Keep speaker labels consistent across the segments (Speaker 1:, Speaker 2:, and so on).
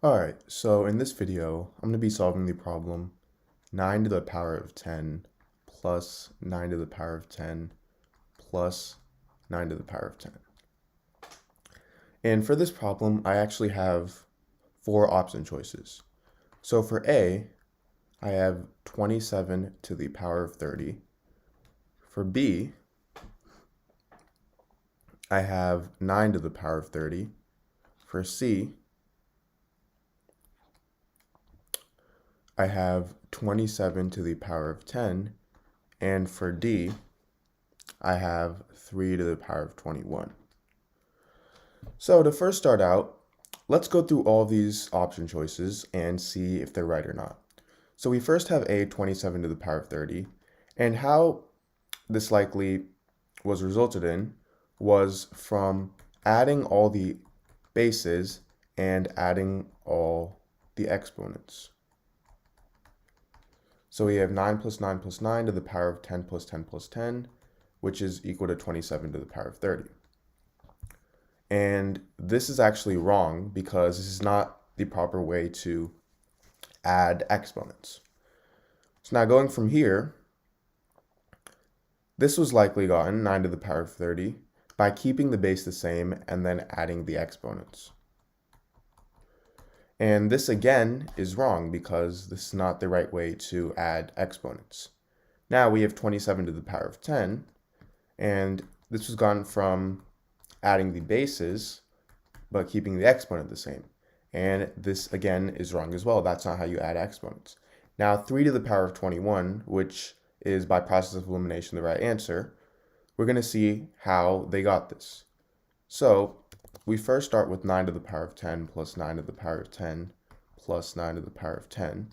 Speaker 1: Alright, so in this video, I'm going to be solving the problem 9 to the power of 10 plus 9 to the power of 10 plus 9 to the power of 10. And for this problem, I actually have 4 option choices. So for A, I have 27 to the power of 30. For B, I have 9 to the power of 30. For C, I have 27 to the power of 10, and for D, I have 3 to the power of 21. So to first start out, let's go through all these option choices and see if they're right or not. So we first have A, 27 to the power of 30, and how this likely was resulted in was from adding all the bases and adding all the exponents. So we have 9 plus 9 plus 9 to the power of 10 plus 10 plus 10, which is equal to 27 to the power of 30. And this is actually wrong because this is not the proper way to add exponents. So now going from here, this was likely gotten, 9 to the power of 30, by keeping the base the same and then adding the exponents. And this again is wrong because this is not the right way to add exponents. Now we have 27 to the power of 10, and this was gotten from adding the bases, but keeping the exponent the same. And this again is wrong as well. That's not how you add exponents. Now 3 to the power of 21, which is by process of elimination the right answer, we're going to see how they got this. So we first start with 9 to the power of 10 plus 9 to the power of 10 plus 9 to the power of 10.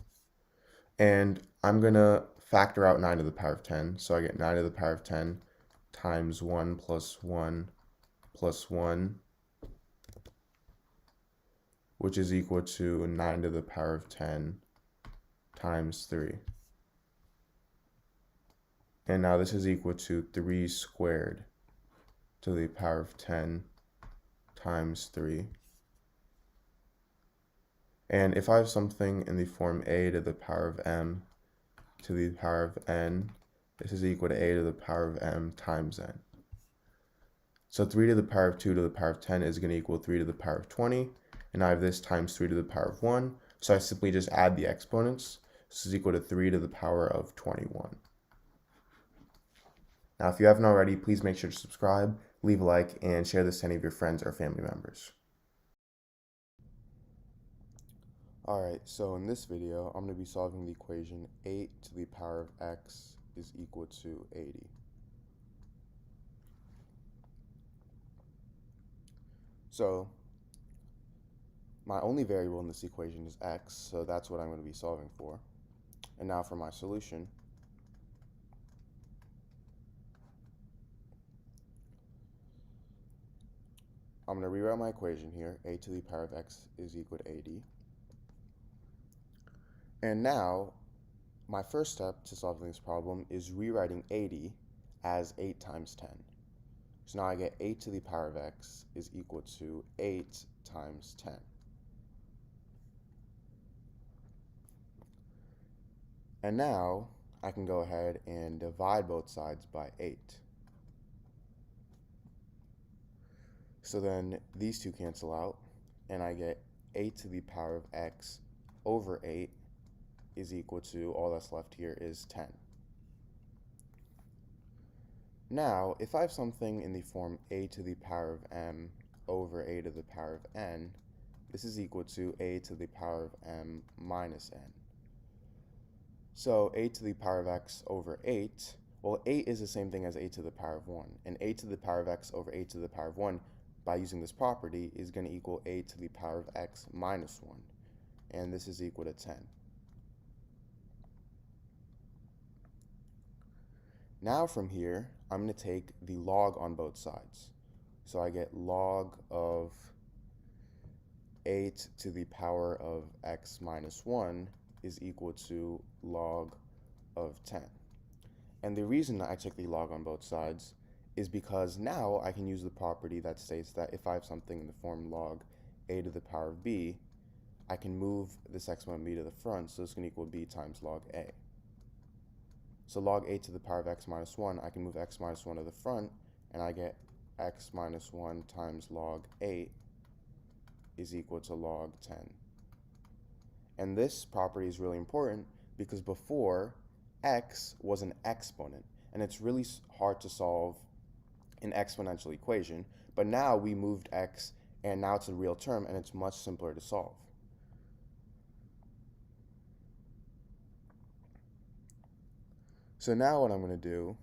Speaker 1: And I'm going to factor out 9 to the power of 10. So I get 9 to the power of 10 times 1 plus 1 plus 1, which is equal to 9 to the power of 10 times 3. And now this is equal to 3 squared to the power of 10 times 3. And if I have something in the form a to the power of m to the power of n, this is equal to a to the power of m times n. So 3 to the power of 2 to the power of 10 is going to equal 3 to the power of 20. And I have this times 3 to the power of 1. So I simply just add the exponents. This is equal to 3 to the power of 21. Now, if you haven't already, please make sure to subscribe, leave a like, and share this to any of your friends or family members. Alright, so in this video, I'm going to be solving the equation 8 to the power of x is equal to 80. So my only variable in this equation is x, so that's what I'm going to be solving for. And now for my solution. I'm going to rewrite my equation here. 8 to the power of x is equal to 80. And now, my first step to solving this problem is rewriting 80 as 8 times 10. So now I get 8 to the power of x is equal to 8 times 10. And now I can go ahead and divide both sides by 8. So then these two cancel out, and I get 8 to the power of x over 8 is equal to, all that's left here is 10. Now, if I have something in the form a to the power of m over a to the power of n, this is equal to a to the power of m minus n. So a to the power of x over 8, well, 8 is the same thing as a to the power of 1. And a to the power of x over a to the power of 1, by using this property, is going to equal a to the power of x minus 1. And this is equal to 10. Now from here, I'm going to take the log on both sides. So I get log of 8 to the power of x minus 1 is equal to log of 10. And the reason I took the log on both sides is because now I can use the property that states that if I have something in the form log a to the power of b, I can move this exponent b to the front, so this can equal b times log a. So log a to the power of x minus 1, I can move x minus 1 to the front, and I get x minus 1 times log 8 is equal to log 10. And this property is really important because before, x was an exponent, and it's really hard to solve an exponential equation, but now we moved x, and now it's a real term, and it's much simpler to solve. So now what I'm going to do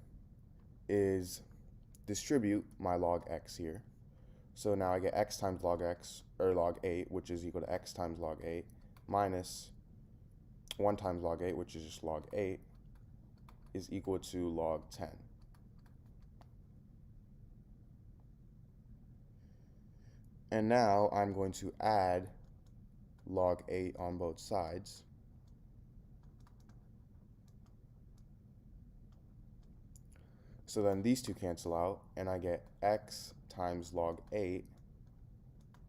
Speaker 1: is distribute my log x here. So now I get x times log x, or log 8, which is equal to x times log 8, minus 1 times log 8, which is just log 8, is equal to log 10. And now I'm going to add log 8 on both sides. So then these two cancel out, and I get x times log 8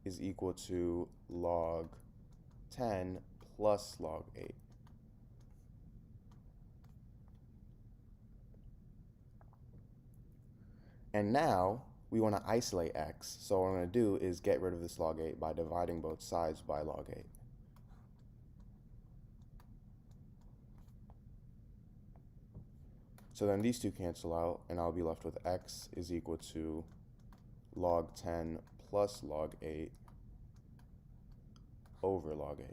Speaker 1: is equal to log 10 plus log 8. And now we want to isolate x, so what I'm going to do is get rid of this log 8 by dividing both sides by log 8. So then these two cancel out, and I'll be left with x is equal to log 10 plus log 8 over log 8.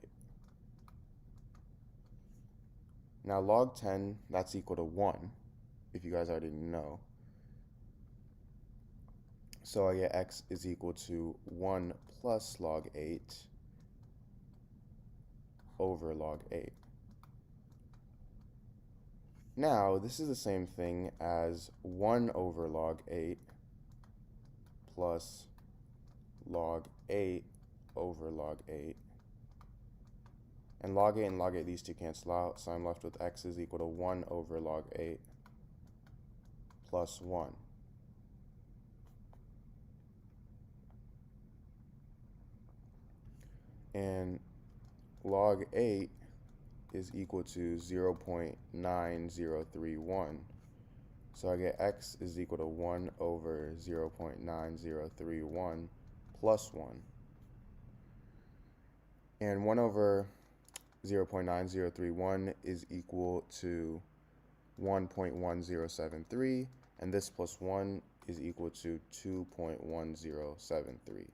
Speaker 1: Now log 10, that's equal to 1, if you guys already know. So I get x is equal to 1 plus log 8 over log 8. Now, this is the same thing as 1 over log 8 plus log 8 over log 8. And log 8, these two cancel out, so I'm left with x is equal to 1 over log 8 plus 1. And log 8 is equal to 0.9031. So I get x is equal to 1 over 0.9031 plus 1. And 1 over 0.9031 is equal to 1.1073, and this plus 1 is equal to 2.1073.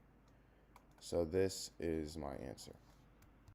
Speaker 1: So this is my answer.